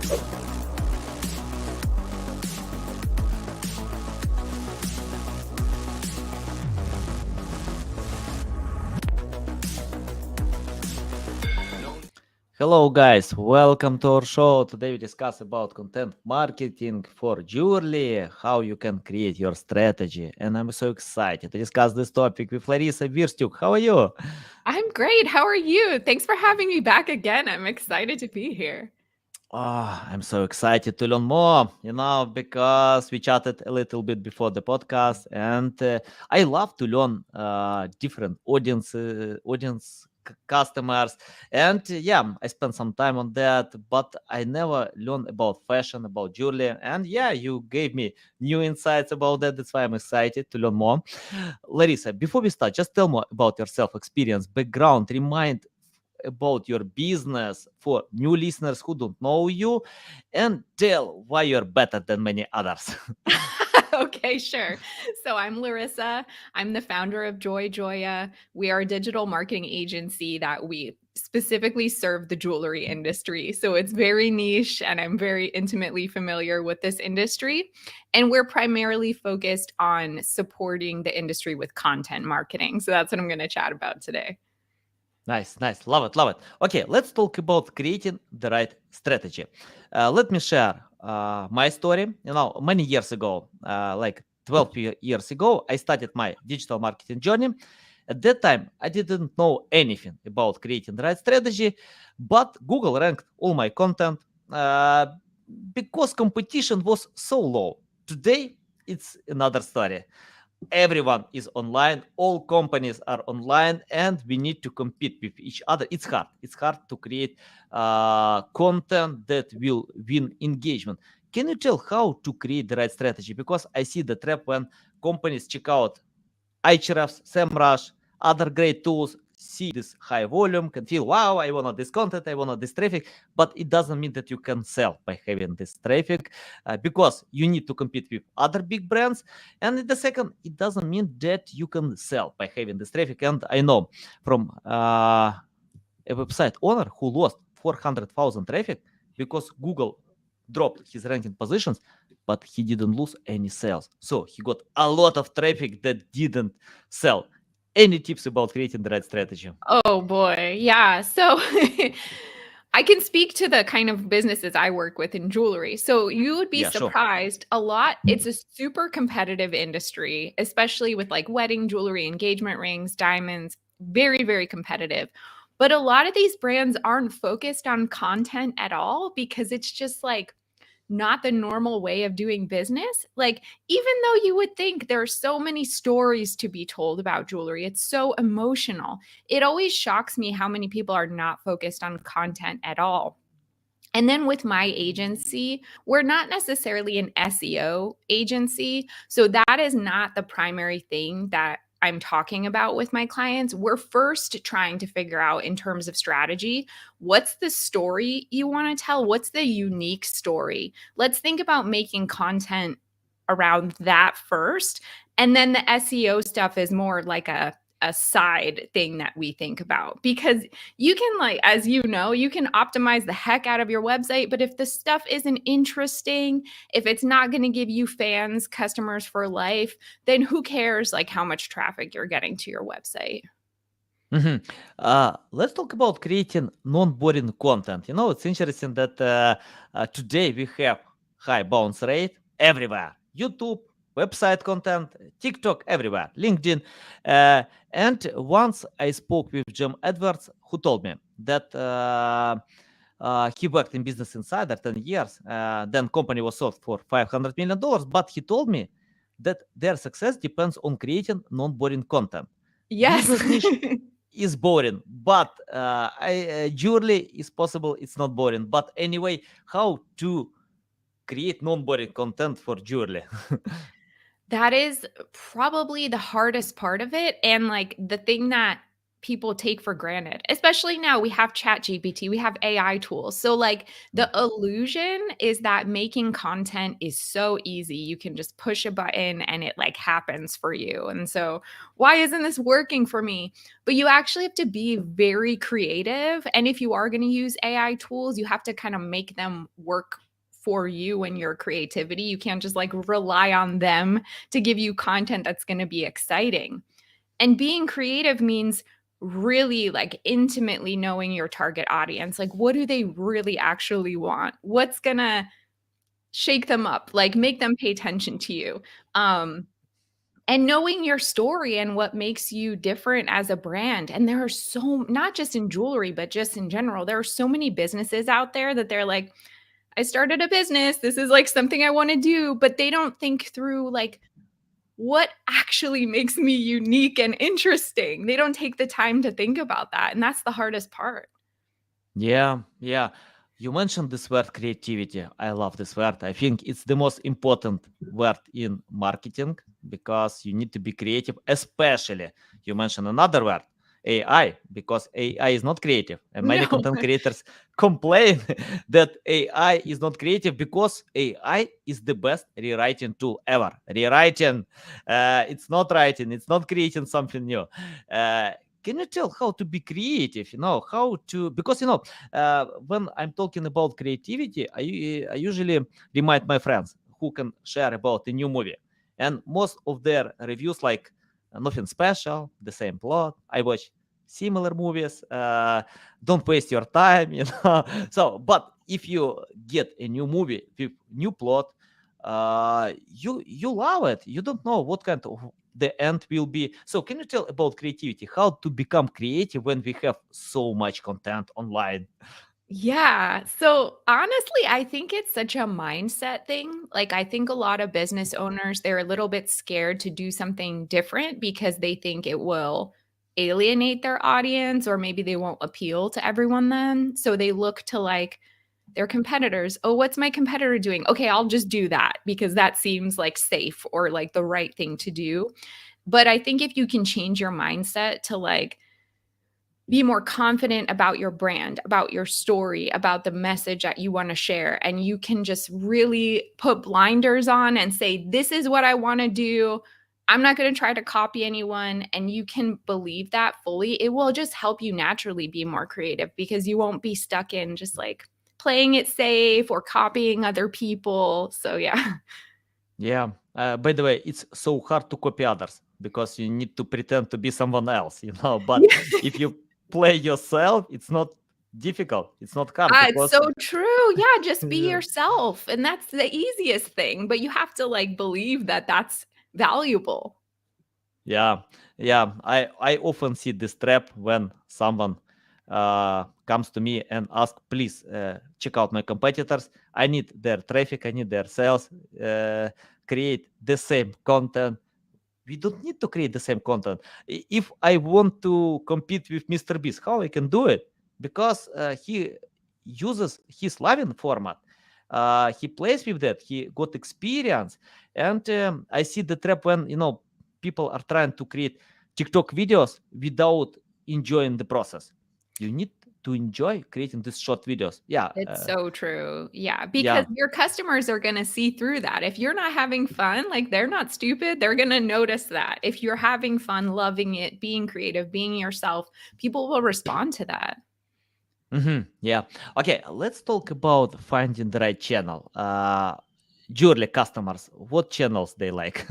Hello guys, welcome to our show. Today we discuss about content marketing for jewelry, how you can create your strategy. And I'm so excited to discuss this topic with Laryssa Wirstiuk. How are you? I'm great. How are you? Thanks for having me back again. I'm excited to be here. I'm so excited to learn more, because we chatted a little bit before the podcast, and I love to learn different customers, and yeah, I spent some time on that, but I never learned about fashion, about jewelry, and yeah, you gave me new insights about that. That's why I'm excited to learn more. Laryssa, before we start, just tell me about yourself, experience, background, remind about your business for new listeners who don't know you, and tell why you're better than many others. Okay, sure. So I'm Laryssa. I'm the founder of Joy Joya. We are a digital marketing agency that we specifically serve the jewelry industry. So it's very niche, and I'm very intimately familiar with this industry. And we're primarily focused on supporting the industry with content marketing. So that's what I'm going to chat about today. Nice, nice. Love it, love it. Okay, let's talk about creating the right strategy. Let me share my story. Many years ago, like 12 years ago, I started my digital marketing journey. At that time, I didn't know anything about creating the right strategy, but Google ranked all my content because competition was so low. Today, it's another story. Everyone is online, all companies are online, and we need to compete with each other. It's hard to create content that will win engagement. Can you tell how to create the right strategy? Because I see the trap when companies check out Ahrefs, SEMrush, other great tools, see this high volume, can feel, wow, I want this content, I want this traffic, but it doesn't mean that you can sell by having this traffic because you need to compete with other big brands. And the second, it doesn't mean that you can sell by having this traffic. And I know from a website owner who lost 400,000 traffic because Google dropped his ranking positions, but he didn't lose any sales. So he got a lot of traffic that didn't sell. Any tips about creating the right strategy? Oh boy. Yeah. So I can speak to the kind of businesses I work with in jewelry. So you would be Yeah, sure. surprised a lot. It's a super competitive industry, especially with like wedding jewelry, engagement rings, diamonds, very, very competitive. But a lot of these brands aren't focused on content at all because it's just like not the normal way of doing business. Like, even though you would think there are so many stories to be told about jewelry, it's so emotional. It always shocks me how many people are not focused on content at all. And then with my agency, we're not necessarily an SEO agency. So that is not the primary thing that I'm talking about with my clients. We're first trying to figure out, in terms of strategy, what's the story you want to tell? What's the unique story? Let's think about making content around that first. And then the SEO stuff is more like a side thing that we think about, because you can, like, as you know, you can optimize the heck out of your website, but if the stuff isn't interesting, if it's not going to give you fans, customers for life, then who cares like how much traffic you're getting to your website? Mhm. Let's talk about creating non-boring content. It's interesting that today we have high bounce rate everywhere. YouTube, website content, TikTok, everywhere, LinkedIn. Uh, and once I spoke with Jim Edwards, who told me that he worked in Business Insider 10 years. Then company was sold for $500 million. But he told me that their success depends on creating non-boring content. Yes. Business niche is boring, but jewelry is possible. It's not boring. But anyway, how to create non-boring content for jewelry? That is probably the hardest part of it, and like the thing that people take for granted. Especially now we have ChatGPT, we have AI tools. So like the illusion is that making content is so easy. You can just push a button and it like happens for you. And so why isn't this working for me? But you actually have to be very creative. And if you are going to use AI tools, you have to kind of make them work for you and your creativity. You can't just like rely on them to give you content that's going to be exciting. And being creative means really like intimately knowing your target audience. Like, what do they really actually want? What's going to shake them up, like make them pay attention to you? And knowing your story and what makes you different as a brand. And there are so, not just in jewelry, but just in general, there are so many businesses out there that they're like, I started a business. This is like something I want to do, but they don't think through like what actually makes me unique and interesting. They don't take the time to think about that. And that's the hardest part. Yeah, yeah. You mentioned this word creativity. I love this word. I think it's the most important word in marketing because you need to be creative, especially you mentioned another word, AI, because AI is not creative. And many No. content creators complain that AI is not creative because AI is the best rewriting tool ever. Rewriting, it's not writing, it's not creating something new. Can you tell how to be creative, how to, because when I'm talking about creativity, I usually remind my friends who can share about the new movie, and most of their reviews like nothing special, the same plot, I watch similar movies, don't waste your time, so but if you get a new movie with new plot, you love it. You don't know what kind of the end will be. So can you tell about creativity, how to become creative when we have so much content online? Yeah. So honestly, I think it's such a mindset thing. Like, I think a lot of business owners, they're a little bit scared to do something different because they think it will alienate their audience or maybe they won't appeal to everyone then. So they look to like their competitors. Oh, what's my competitor doing? Okay, I'll just do that because that seems like safe or like the right thing to do. But I think if you can change your mindset to like, be more confident about your brand, about your story, about the message that you want to share. And you can just really put blinders on and say, this is what I want to do. I'm not going to try to copy anyone. And you can believe that fully. It will just help you naturally be more creative because you won't be stuck in just like playing it safe or copying other people. So, yeah. Yeah. By the way, it's so hard to copy others because you need to pretend to be someone else, But if you play yourself, it's not difficult. It's not hard It's because so true. Yeah, just be yeah, yourself, and that's the easiest thing, but you have to, like, believe that that's valuable. yeah, yeah. I often see this trap when someone comes to me and asks, please check out my competitors. I need their traffic. I need their sales. Create the same content. We don't need to create the same content. If I want to compete with Mr. Beast, how I can do it? Because he uses his loving format. He plays with that. He got experience, and I see the trap when people are trying to create TikTok videos without enjoying the process. You need to enjoy creating these short videos. Yeah, It's so true. Yeah, because yeah. your customers are gonna see through that. If you're not having fun, like, they're not stupid, they're gonna notice that. If you're having fun, loving it, being creative, being yourself, people will respond to that. Yeah. Okay, let's talk about finding the right channel. Jewelry customers, what channels they like?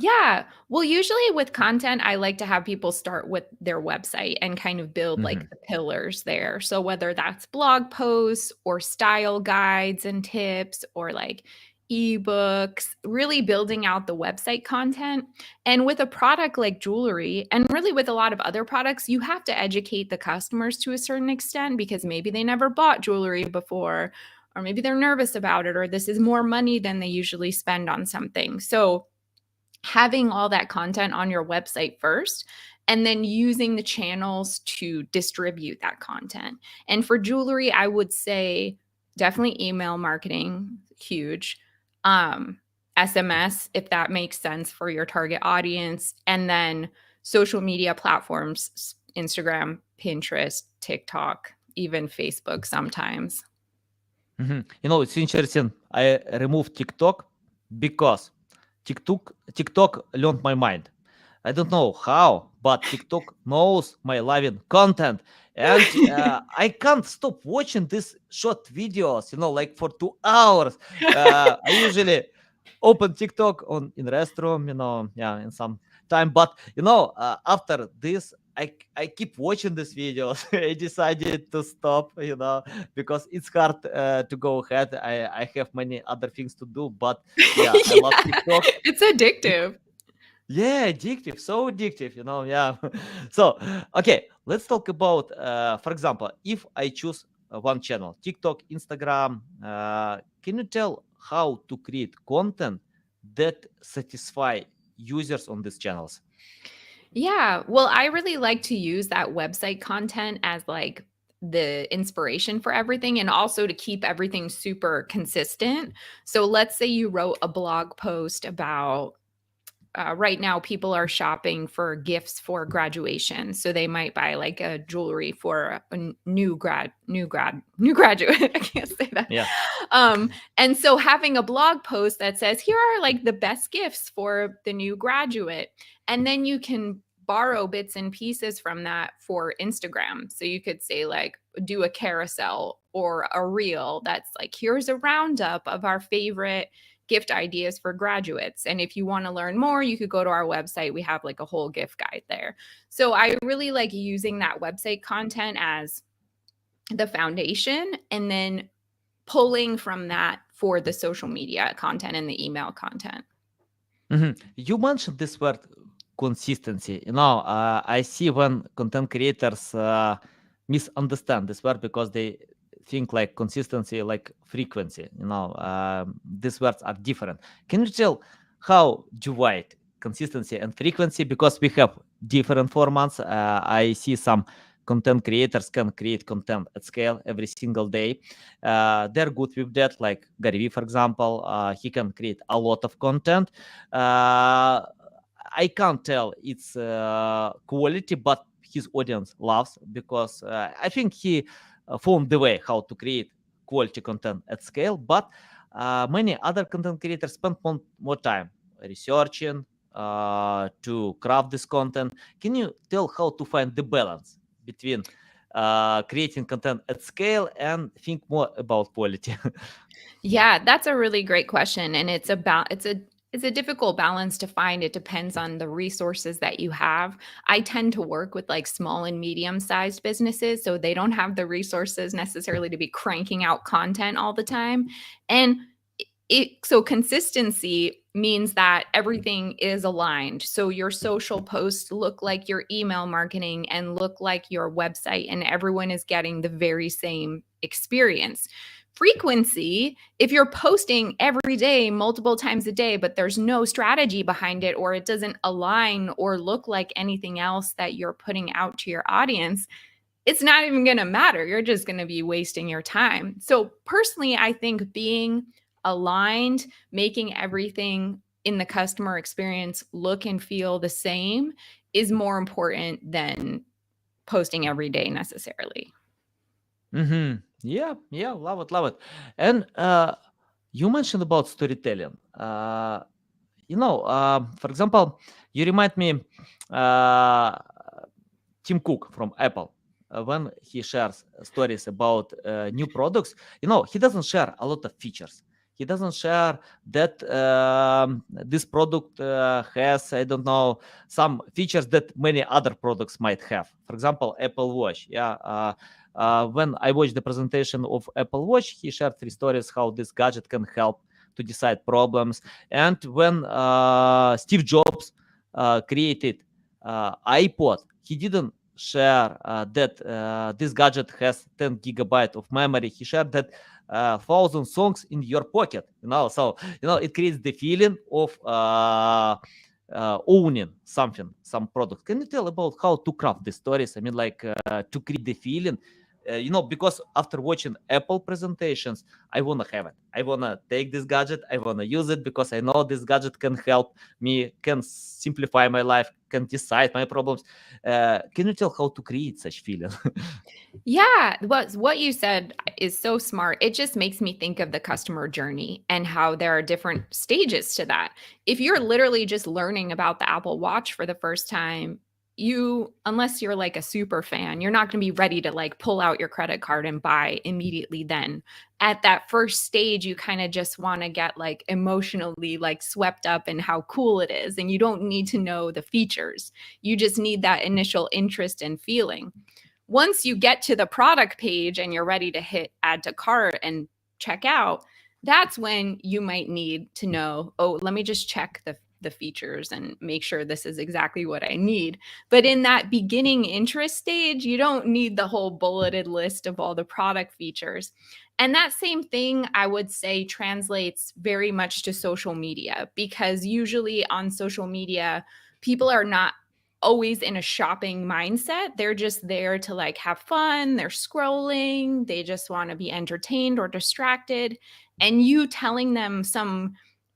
Yeah. Well, usually with content, I like to have people start with their website and kind of build like Mhm. the pillars there. So whether that's blog posts or style guides and tips or like ebooks, really building out the website content. And with a product like jewelry, and really with a lot of other products, you have to educate the customers to a certain extent because maybe they never bought jewelry before, or maybe they're nervous about it, or this is more money than they usually spend on something. So having all that content on your website first and then using the channels to distribute that content. And for jewelry, I would say definitely email marketing, huge. Um, SMS, if that makes sense for your target audience, and then social media platforms, Instagram, Pinterest, TikTok, even Facebook sometimes. It's interesting. I removed TikTok because TikTok learned my mind. I don't know how, but TikTok knows my loving content, and I can't stop watching these short videos. Like for 2 hours. I usually open TikTok on in restroom. Yeah, in some time. But after this, I keep watching these videos. I decided to stop. Because it's hard to go ahead. I have many other things to do, but yeah, I love Yeah, TikTok. it's addictive. Yeah, addictive, so addictive, yeah. So, okay, let's talk about, for example, if I choose one channel, TikTok, Instagram, can you tell how to create content that satisfy users on these channels? Yeah. Well, I really like to use that website content as like the inspiration for everything and also to keep everything super consistent. So let's say you wrote a blog post about right now people are shopping for gifts for graduation, so they might buy like a jewelry for a new graduate. I can't say that. Yeah. And so having a blog post that says here are like the best gifts for the new graduate, and then you can borrow bits and pieces from that for Instagram. So you could say like do a carousel or a reel that's like here's a roundup of our favorite gift ideas for graduates. And if you want to learn more, you could go to our website. We have like a whole gift guide there. So I really like using that website content as the foundation and then pulling from that for the social media content and the email content. You mentioned this word consistency. I see when content creators misunderstand this word because they think like consistency, like frequency. These words are different. Can you tell how divide consistency and frequency? Because we have different formats. I see some content creators can create content at scale every single day. They're good with that, like Gary Vee, for example. He can create a lot of content. I can't tell its quality, but his audience loves because I think he found the way how to create quality content at scale. But many other content creators spend more time researching to craft this content. Can you tell how to find the balance between creating content at scale and think more about quality? Yeah, that's a really great question, and it's a difficult balance to find. It depends on the resources that you have. I tend to work with like small and medium-sized businesses, so they don't have the resources necessarily to be cranking out content all the time. And so consistency means that everything is aligned. So your social posts look like your email marketing and look like your website, and everyone is getting the very same experience. Frequency, if you're posting every day, multiple times a day, but there's no strategy behind it, or it doesn't align or look like anything else that you're putting out to your audience, it's not even going to matter. You're just going to be wasting your time. So, personally, I think being aligned, making everything in the customer experience look and feel the same is more important than posting every day necessarily. Yeah, love it, love it. And you mentioned about storytelling. For example, you remind me uh, Tim Cook from Apple. When he shares stories about new products, he doesn't share a lot of features. He doesn't share that this product has, I don't know, some features that many other products might have. For example, Apple Watch. Yeah. When I watched the presentation of Apple Watch, he shared 3 stories how this gadget can help to decide problems. And when Steve Jobs created iPod, he didn't share that this gadget has 10 gigabyte of memory. He shared that 1,000 songs in your pocket. So it creates the feeling of owning something, some product. Can you tell about how to craft the stories? I mean, like to create the feeling because after watching Apple presentations, I want to have it. I want to take this gadget. I want to use it because I know this gadget can help me, can simplify my life, can decide my problems. Can you tell how to create such feeling? Yeah, what you said is so smart. It just makes me think of the customer journey and how there are different stages to that. If you're literally just learning about the Apple Watch for the first time, unless you're like a super fan, you're not going to be ready to like pull out your credit card and buy immediately then. At that first stage, you kind of just want to get like emotionally like swept up in how cool it is, and you don't need to know the features. You just need that initial interest and feeling. Once you get to the product page and you're ready to hit add to cart and check out, that's when you might need to know, oh, let me just check the features and make sure this is exactly what I need. But in that beginning interest stage, you don't need the whole bulleted list of all the product features. And that same thing, I would say, translates very much to social media, because usually on social media, people are not always in a shopping mindset. They're just there to like have fun. They're scrolling. They just want to be entertained or distracted. And you telling them some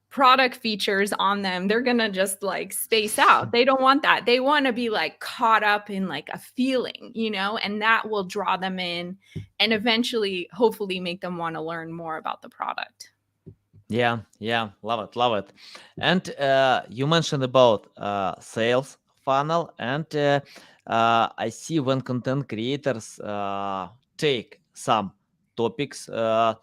product features on them, they're going to just like space out. They don't want that. They want to be like caught up in like a feeling, and that will draw them in and eventually, hopefully, make them want to learn more about the product. Yeah, love it. And you mentioned about sales funnel, and I see when content creators take some topics that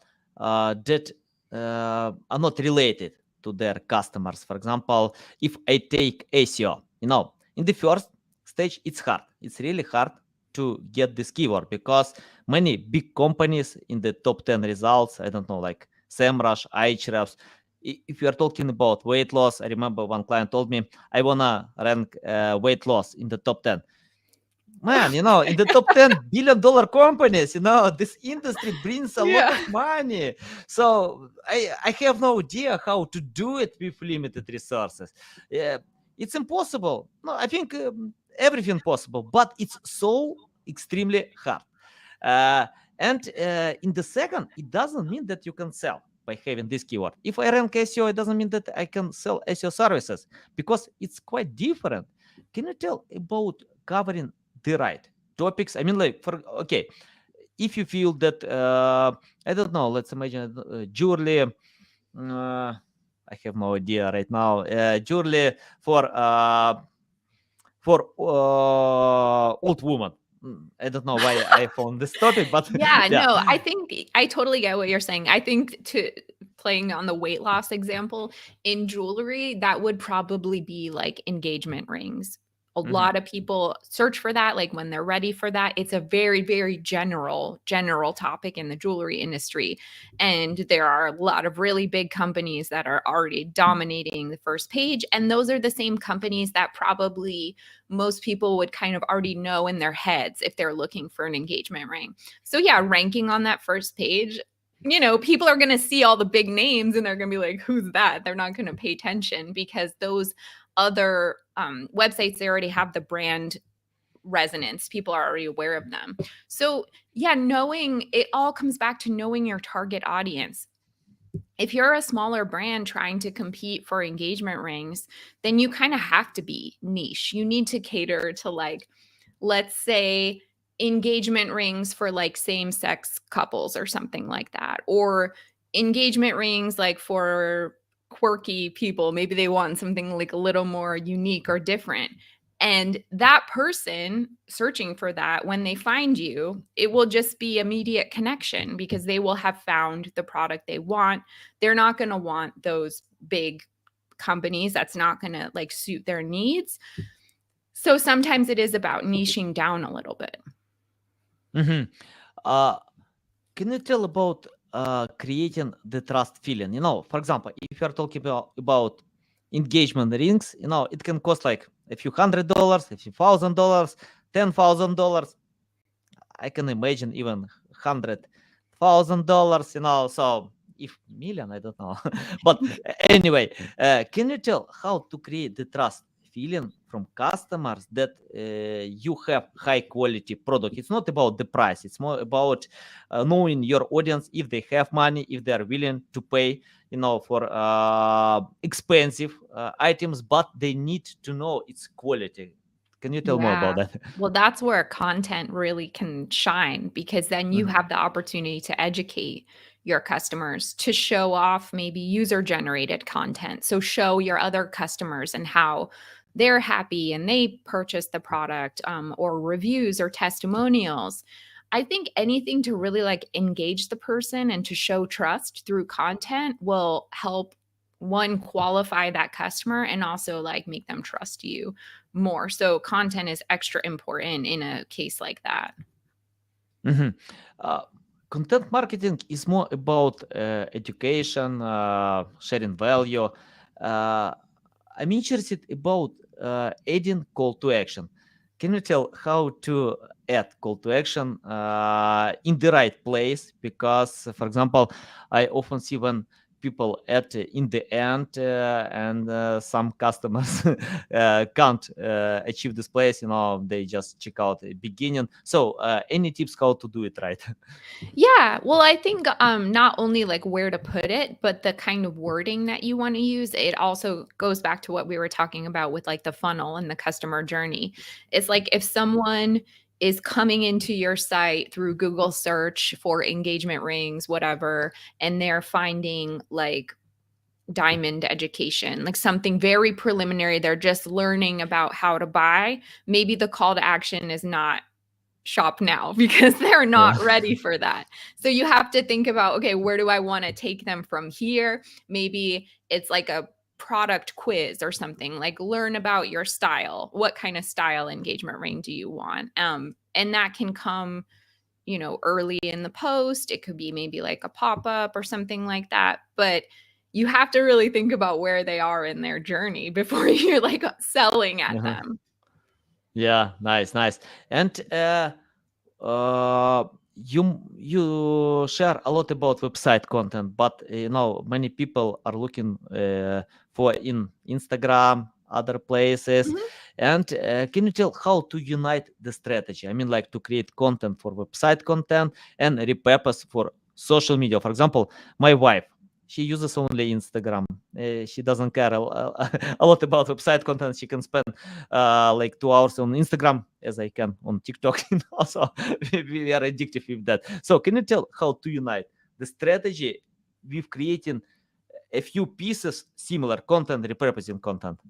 are not related to their customers. For example, if I take SEO, in the first stage, it's hard. It's really hard to get this keyword because many big companies in the top 10 results, I don't know, like SEMrush, Ahrefs. If you are talking about weight loss, I remember one client told me, I want to rank weight loss in the top 10. Man, in the top 10 billion-dollar companies, this industry brings a lot of money. So I have no idea how to do it with limited resources. It's impossible. No, I think everything possible, but it's so extremely hard. And in the second, it doesn't mean that you can sell by having this keyword. If I rank SEO, it doesn't mean that I can sell SEO services because it's quite different. Can you tell about covering the right topics? I mean, like, if you feel that, I don't know, let's imagine Julie, I have no idea right now, Julie for old woman. I don't know why I found this topic, but Yeah, no, I think I totally get what you're saying. I think, to playing on the weight loss example, in jewelry, that would probably be like engagement rings. A lot of people search for that, like when they're ready for that. It's a very, very general topic in the jewelry industry. And there are a lot of really big companies that are already dominating the first page. And those are the same companies that probably most people would kind of already know in their heads if they're looking for an engagement ring. So yeah, ranking on that first page, people are going to see all the big names and they're going to be like, who's that? They're not going to pay attention because those other websites, they already have the brand resonance. People are already aware of them. So yeah, it all comes back to knowing your target audience. If you're a smaller brand trying to compete for engagement rings, then you kind of have to be niche. You need to cater to, like, let's say, engagement rings for like same-sex couples or something like that, or engagement rings like for quirky people. Maybe they want something like a little more unique or different. And that person searching for that, when they find you, it will just be immediate connection because they will have found the product they want. They're not going to want those big companies. That's not going to like suit their needs. So sometimes it is about niching down a little bit. Can you tell about creating the trust feeling? For example, if you're talking about engagement rings, it can cost like a few $100, a few $1,000, $10,000. I can imagine even $100,000, so if million, I don't know. But anyway, can you tell how to create the trust feeling from customers that you have high quality product. It's not about the price. It's more about knowing your audience, if they have money, if they are willing to pay, for expensive items, but they need to know its quality. Can you tell more about Yeah. that? Well, that's where content really can shine because then you Mhm. have the opportunity to educate your customers, to show off maybe user generated content. So show your other customers and how they're happy and they purchased the product, or reviews or testimonials. I think anything to really like engage the person and to show trust through content will help one qualify that customer and also like make them trust you more. So content is extra important in a case like that. Mhm. Uh, Content marketing is more about education, sharing value. Uh, I'm interested about adding call to action. Can you tell how to add call to action in the right place? Because, for example, I often see when people add in the end, and some customers can't achieve this place. They just check out the beginning. So, any tips how to do it right? Yeah, well, I think not only like where to put it, but the kind of wording that you want to use. It also goes back to what we were talking about with like the funnel and the customer journey. It's like if someone is coming into your site through Google search for engagement rings, whatever, and they're finding like diamond education, like something very preliminary, they're just learning about how to buy, maybe the call to action is not shop now because they're Yeah. not ready for that. So you have to think about, okay, where do I want to take them from here? Maybe it's like a product quiz or something, like learn about your style. What kind of style engagement ring do you want? And that can come, early in the post. It could be maybe like a pop-up or something like that. But you have to really think about where they are in their journey before you're like selling at Uh-huh. them. Yeah, nice, nice. And uh, you share a lot about website content, but many people are looking for in Instagram, other places. Mhm. And can you tell how to unite the strategy? I mean, like to create content for website content and repurpose for social media. For example, my wife, she uses only Instagram. She doesn't care a lot about website content. She can spend like 2 hours on Instagram as I can on TikTok. Also, we are addictive with that. So, can you tell how to unite the strategy with creating a few pieces similar content, repurposing content?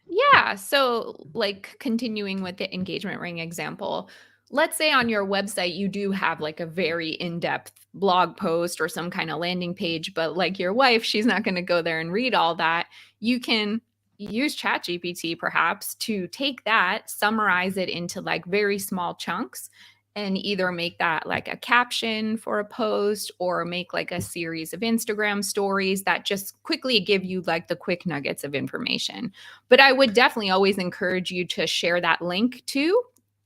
Yeah. So, like continuing with the engagement ring example, let's say on your website you do have like a very in depth blog post or some kind of landing page, but like your wife, she's not going to go there and read all that. You can use ChatGPT perhaps to take that, summarize it into like very small chunks. And either make that like a caption for a post or make like a series of Instagram stories that just quickly give you like the quick nuggets of information. But I would definitely always encourage you to share that link too,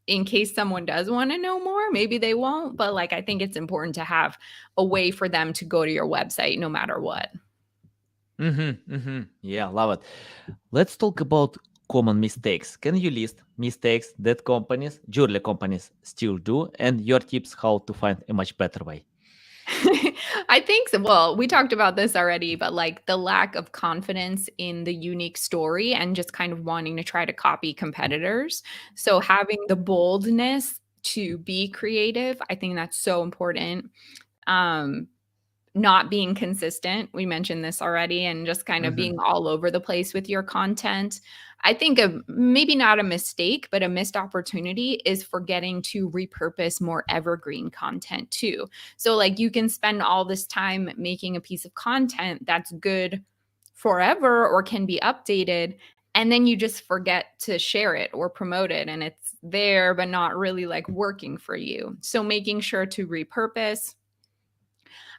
in case someone does want to know more. Maybe they won't, but like I think it's important to have a way for them to go to your website no matter what. Yeah, love it. Let's talk about common mistakes. Can you list mistakes that companies, jewelry companies, still do, and your tips how to find a much better way? I think so. Well, we talked about this already, but like the lack of confidence in the unique story and just kind of wanting to try to copy competitors. So having the boldness to be creative, I think that's so important. Um, Not being consistent. We mentioned this already, and just kind of being Mhm. all over the place with your content. I think of maybe not a mistake, but a missed opportunity is forgetting to repurpose more evergreen content too. So, like, you can spend all this time making a piece of content that's good forever or can be updated. And then you just forget to share it or promote it, and it's there, but not really like working for you. So, making sure to repurpose.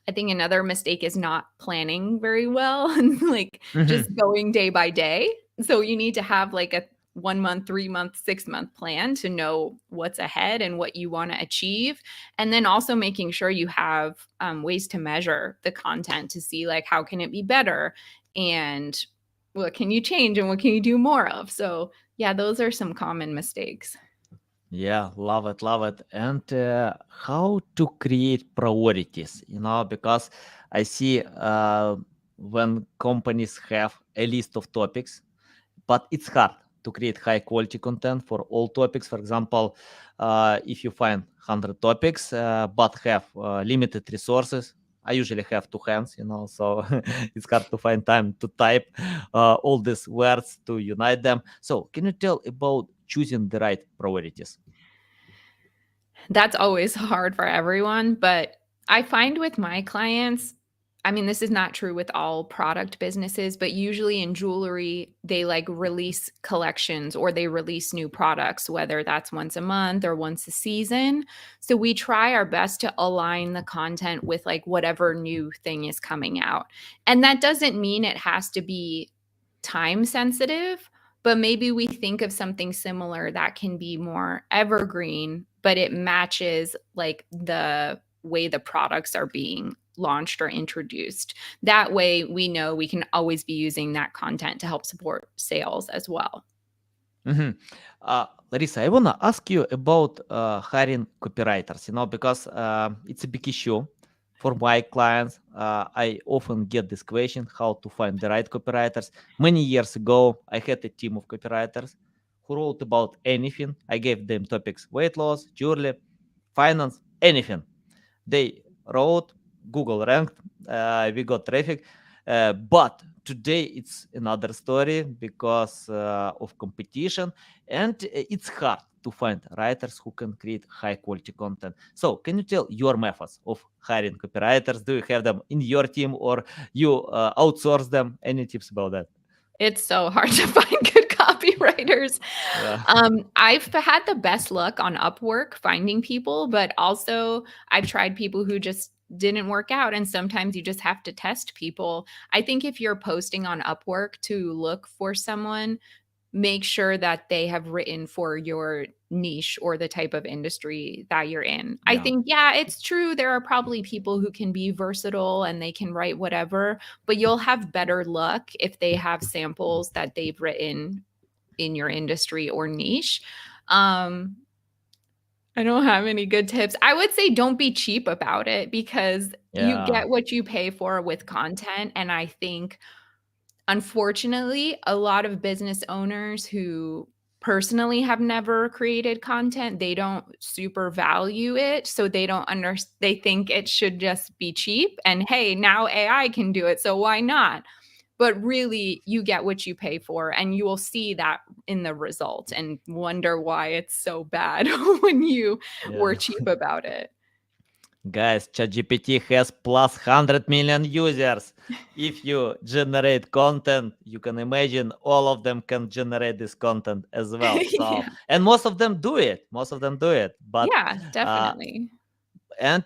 I think another mistake is not planning very well and like just Mhm. going day by day. So you need to have like a 1 month, 3 month, 6 month plan to know what's ahead and what you want to achieve. And then also making sure you have ways to measure the content to see like how can it be better and what can you change and what can you do more of? So, yeah, those are some common mistakes. Yeah, love it, love it. And how to create priorities, because I see when companies have a list of topics, but it's hard to create high quality content for all topics. For example, if you find 100 topics but have limited resources, I usually have two hands, so it's hard to find time to type all these words to unite them. So can you tell about choosing the right priorities? That's always hard for everyone, but I find with my clients, I mean, this is not true with all product businesses, but usually in jewelry, they like release collections or they release new products, whether that's once a month or once a season. So we try our best to align the content with like whatever new thing is coming out. And that doesn't mean it has to be time sensitive, but maybe we think of something similar that can be more evergreen, but it matches like the way the products are being launched or introduced. That way we know we can always be using that content to help support sales as well. Mhm. Larissa, I want to ask you about hiring copywriters, because it's a big issue for my clients. I often get this question, how to find the right copywriters. Many years ago, I had a team of copywriters who wrote about anything. I gave them topics: weight loss, jewelry, finance, anything. They wrote, Google ranked, we got traffic. But today it's another story because of competition, and it's hard to find writers who can create high quality content. So can you tell your methods of hiring copywriters? Do you have them in your team or you outsource them? Any tips about that? It's so hard to find good copywriters. Yeah. I've had the best luck on Upwork finding people, but also I've tried people who just didn't work out. And sometimes you just have to test people. I think if you're posting on Upwork to look for someone, make sure that they have written for your niche or the type of industry that you're in. I Yeah. think, yeah, it's true. There are probably people who can be versatile and they can write whatever, but you'll have better luck if they have samples that they've written in your industry or niche. Um, I don't have any good tips. I would say don't be cheap about it because you Yeah. get what you pay for with content. And I think unfortunately, a lot of business owners who personally have never created content, they don't super value it, so they don't they think it should just be cheap and, "Hey, now AI can do it, so why not?" But really, you get what you pay for, and you will see that in the result and wonder why it's so bad when you were Yeah. cheap about it. Guys, ChatGPT has plus 100 million users. If you generate content, you can imagine all of them can generate this content as well. So, Yeah. and most of them do it. Most of them do it. But, Yeah, uh, definitely. and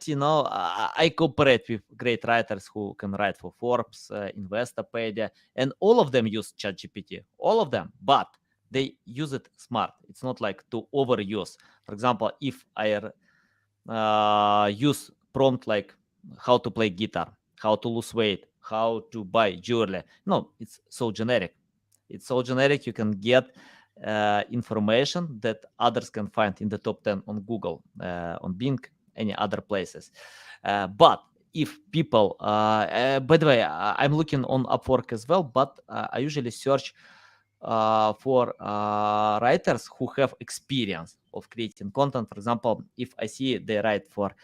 I cooperate with great writers who can write for Forbes, Investopedia, and all of them use ChatGPT. All of them, but they use it smart. It's not like to overuse. For example, if I use prompt like how to play guitar, how to lose weight, how to buy jewelry. No, it's so generic. It's so generic. You can get information that others can find in the top 10 on Google, on Bing, any other places. But if people, by the way, I'm looking on Upwork as well, but I usually search for writers who have experience of creating content. For example, if I see they write for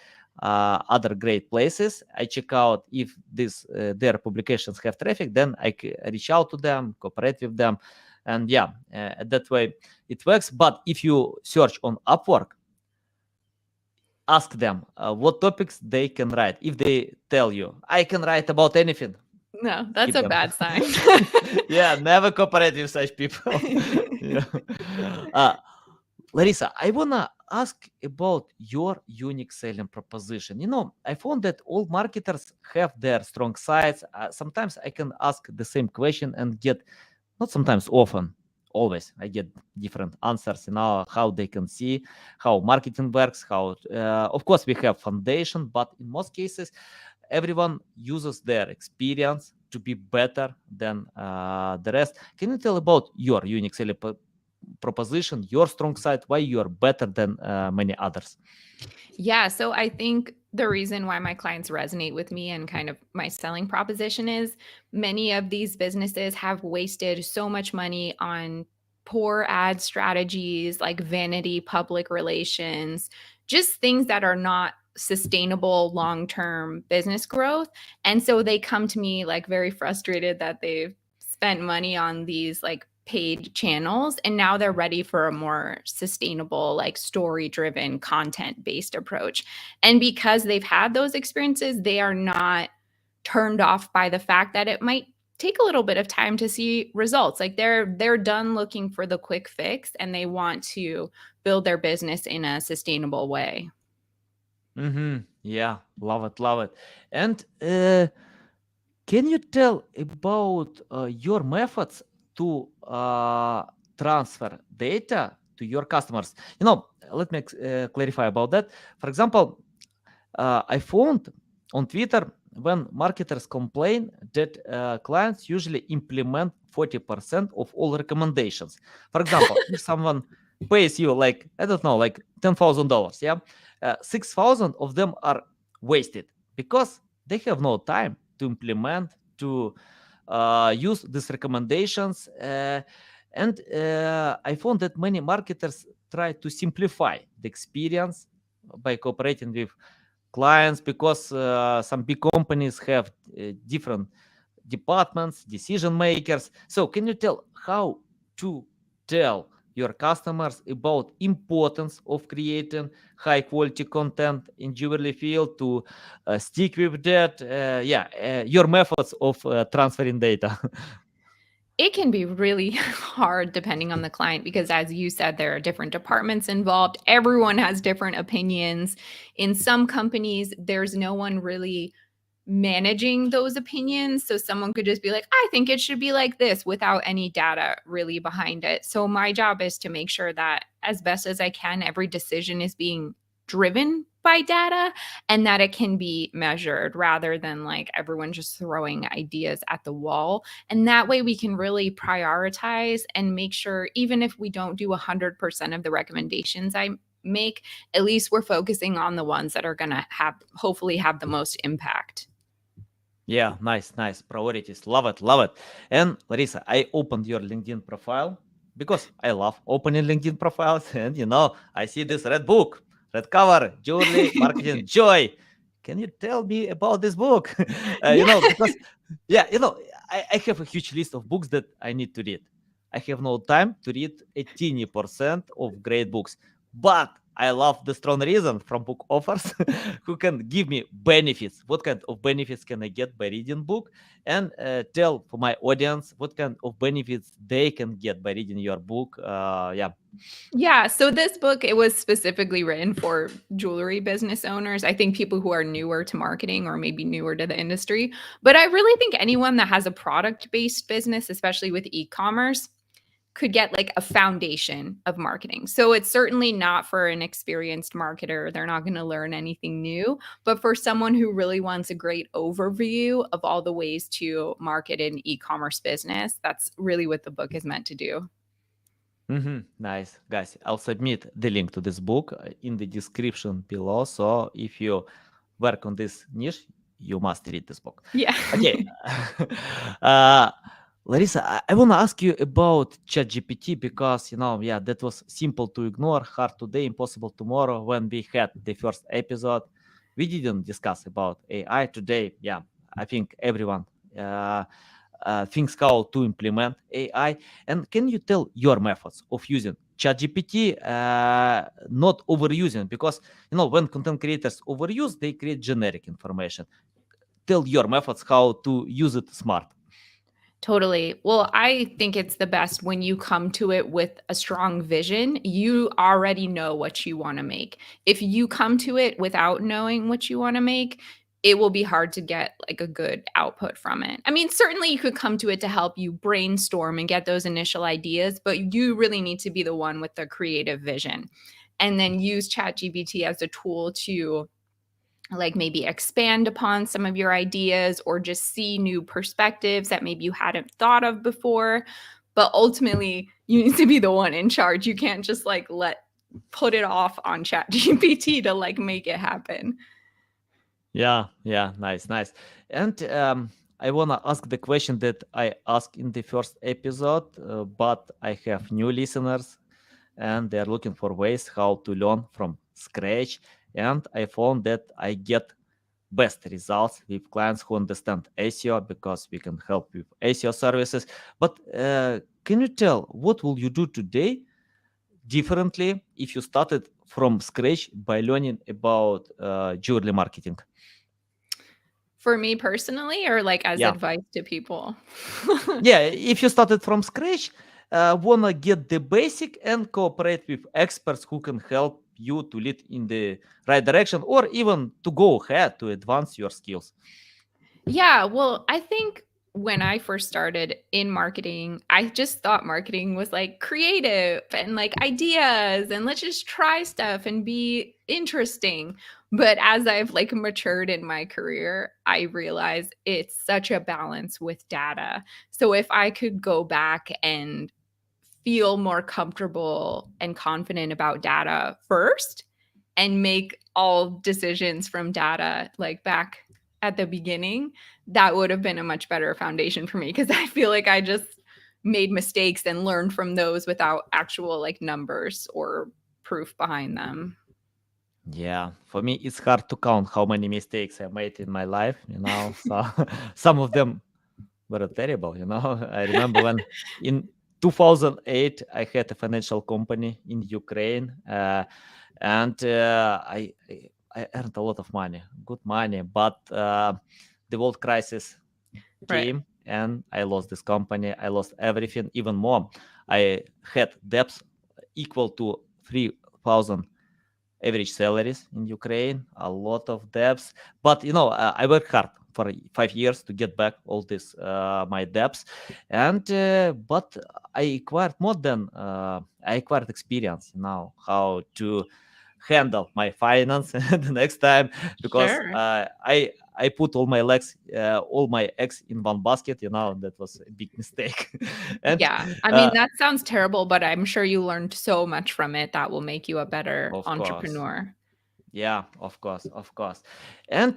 other great places, I check out if their publications have traffic, then I reach out to them, cooperate with them, and yeah, that way it works. But if you search on Upwork, ask them what topics they can write. If they tell you I can write about anything, No, that's keep a them. bad sign. Yeah, never cooperate with such people. Yeah. Uh, Larissa, I wanna ask about your unique selling proposition. I found that all marketers have their strong sides. Sometimes I can ask the same question and get, not sometimes, often, always I get different answers, how they can see how marketing works, how of course we have foundation, but in most cases everyone uses their experience to be better than the rest. Can you tell about your unique selling proposition, your strong side, why you are better than many others? Yeah. So I think the reason why my clients resonate with me and kind of my selling proposition is many of these businesses have wasted so much money on poor ad strategies, like vanity public relations, just things that are not sustainable long-term business growth. And so they come to me like very frustrated that they've spent money on these like paid channels and now they're ready for a more sustainable, like story driven, content based approach. And because they've had those experiences, they are not turned off by the fact that it might take a little bit of time to see results. Like they're done looking for the quick fix and they want to build their business in a sustainable way. Yeah, love it, love it. And can you tell about your methods to transfer data to your customers? Let me clarify about that. For example, I found on Twitter when marketers complain that clients usually implement 40% of all recommendations. For example, if someone pays you like, I don't know, like $10,000, yeah, 6,000 of them are wasted because they have no time to implement, to use these recommendations. And I found that many marketers try to simplify the experience by cooperating with clients because some big companies have different departments, decision makers. So can you tell how to tell your customers about importance of creating high quality content in jewelry field to stick with that? Your methods of transferring data. It can be really hard depending on the client because, as you said, there are different departments involved. Everyone has different opinions. In some companies, there's no one really managing those opinions. So someone could just be like, I think it should be like this without any data really behind it. So my job is to make sure that as best as I can, every decision is being driven by data and that it can be measured rather than like everyone just throwing ideas at the wall. And that way we can really prioritize and make sure, even if we don't do 100% of the recommendations I make, at least we're focusing on the ones that are going to hopefully have the most impact. Yeah, nice, nice. Priorities. Love it, love it. And Laryssa, I opened your LinkedIn profile because I love opening LinkedIn profiles. And I see this red book, red cover, Jewelry Marketing Joy. Can you tell me about this book? Yeah. Because I have a huge list of books that I need to read. I have no time to read a teeny percent of great books, but I love the strong reason from book offers who can give me benefits. What kind of benefits can I get by reading book? And tell for my audience what kind of benefits they can get by reading your book. Yeah, so this book, it was specifically written for jewelry business owners. I think people who are newer to marketing or maybe newer to the industry. But I really think anyone that has a product-based business, especially with e-commerce, could get like a foundation of marketing. So it's certainly not for an experienced marketer. They're not going to learn anything new, but for someone who really wants a great overview of all the ways to market an e-commerce business, that's really what the book is meant to do. Nice, guys. I'll submit the link to this book in the description below. So if you work on this niche, you must read this book. Yeah. Okay. uh, Laryssa, I want to ask you about ChatGPT because, that was simple to ignore, hard today, impossible tomorrow. When we had the first episode, we didn't discuss about AI today. Yeah, I think everyone thinks how to implement AI. And can you tell your methods of using ChatGPT, not overusing? Because, when content creators overuse, they create generic information. Tell your methods how to use it smart. Totally. Well, I think it's the best when you come to it with a strong vision. You already know what you want to make. If you come to it without knowing what you want to make, it will be hard to get like a good output from it. I mean, certainly you could come to it to help you brainstorm and get those initial ideas, but you really need to be the one with the creative vision and then use ChatGPT as a tool to like maybe expand upon some of your ideas or just see new perspectives that maybe you hadn't thought of before. But ultimately, you need to be the one in charge. You can't just like put it off on ChatGPT to like make it happen. Yeah, nice. And I wanna ask the question that I asked in the first episode, but I have new listeners, and they're looking for ways how to learn from scratch. And I found that I get best results with clients who understand SEO because we can help with SEO services. But can you tell what will you do today differently if you started from scratch by learning about jewelry marketing? For me personally, or like as Yeah. advice to people? Yeah, if you started from scratch, wanna get the basic and cooperate with experts who can help you to lead in the right direction or even to go ahead to advance your skills. Yeah, well, I think when I first started in marketing, I just thought marketing was like creative and like ideas and let's just try stuff and be interesting. But as I've like matured in my career, I realize it's such a balance with data. So if I could go back and feel more comfortable and confident about data first and make all decisions from data like back at the beginning, that would have been a much better foundation for me because I feel like I just made mistakes and learned from those without actual like numbers or proof behind them. Yeah, for me, it's hard to count how many mistakes I made in my life, you know. So some of them were terrible, you know. I remember when in 2008 I had a financial company in Ukraine, and I earned a lot of money, good money, but the world crisis Right. came and I lost this company. I lost everything, even more. I had debts equal to 3,000 average salaries in Ukraine, a lot of debts. But you know, I worked hard for 5 years to get back all this my debts, and but I acquired more than I acquired experience. You know how to handle my finance the next time because Sure. I put all my eggs in one basket. You know that was a big mistake, and Yeah. I mean, uh, that sounds terrible, but I'm sure you learned so much from it that will make you a better of course. entrepreneur. Yeah, of course. And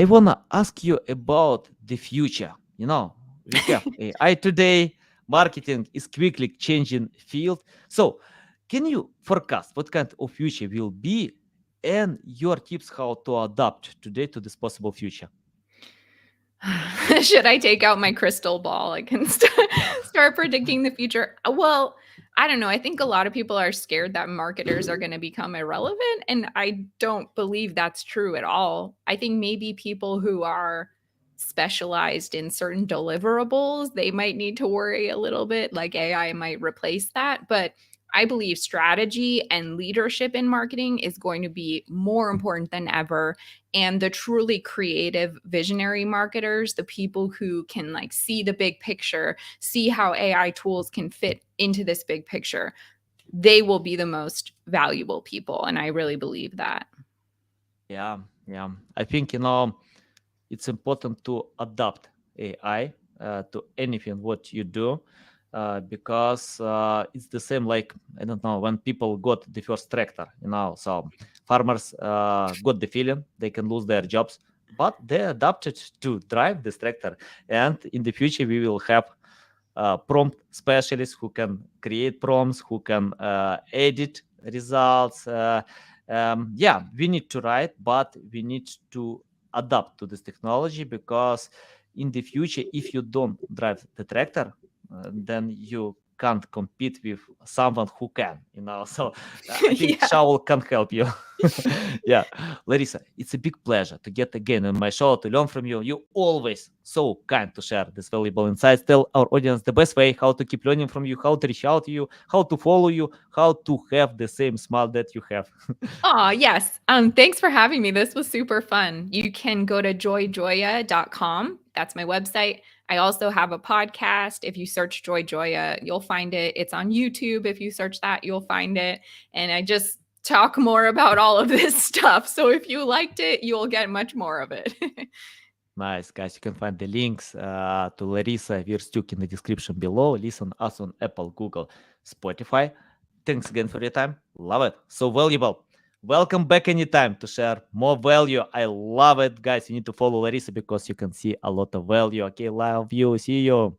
I wanna ask you about the future. You know, we have AI today. Marketing is quickly changing field. So, can you forecast what kind of future will be, and your tips how to adapt today to this possible future? Should I take out my crystal ball? I can start predicting the future. Well, I don't know. I think a lot of people are scared that marketers are going to become irrelevant. And I don't believe that's true at all. I think maybe people who are specialized in certain deliverables, they might need to worry a little bit, like AI might replace that. But I believe strategy and leadership in marketing is going to be more important than ever, and the truly creative visionary marketers, the people who can like see the big picture, see how AI tools can fit into this big picture, they will be the most valuable people, and I really believe that. Yeah. I think you know it's important to adapt AI to anything what you do because it's the same like I don't know when people got the first tractor, you know, so farmers got the feeling they can lose their jobs, but they adapted to drive this tractor, and in the future we will have prompt specialists who can create prompts, who can edit results. Yeah, we need to write, but we need to adapt to this technology because in the future, if you don't drive the tractor, then you can't compete with someone who can, So I think Yeah. Shaul can help you. Yeah, Laryssa, it's a big pleasure to get again on my show to learn from you. You always so kind to share this valuable insights. Tell our audience the best way how to keep learning from you, how to reach out to you, how to follow you, how to have the same smile that you have. Oh, yes. Thanks for having me. This was super fun. You can go to joyjoya.com. That's my website. I also have a podcast. If you search Joy Joya, you'll find it. It's on YouTube. If you search that, you'll find it. And I just talk more about all of this stuff. So if you liked it, you'll get much more of it. Nice, guys. You can find the links to Laryssa Wirstiuk in the description below. Listen us on Apple, Google, Spotify. Thanks again for your time. Love it. So valuable. Welcome back anytime to share more value. I love it, guys. You need to follow Laryssa because you can see a lot of value. Okay, love you. See you.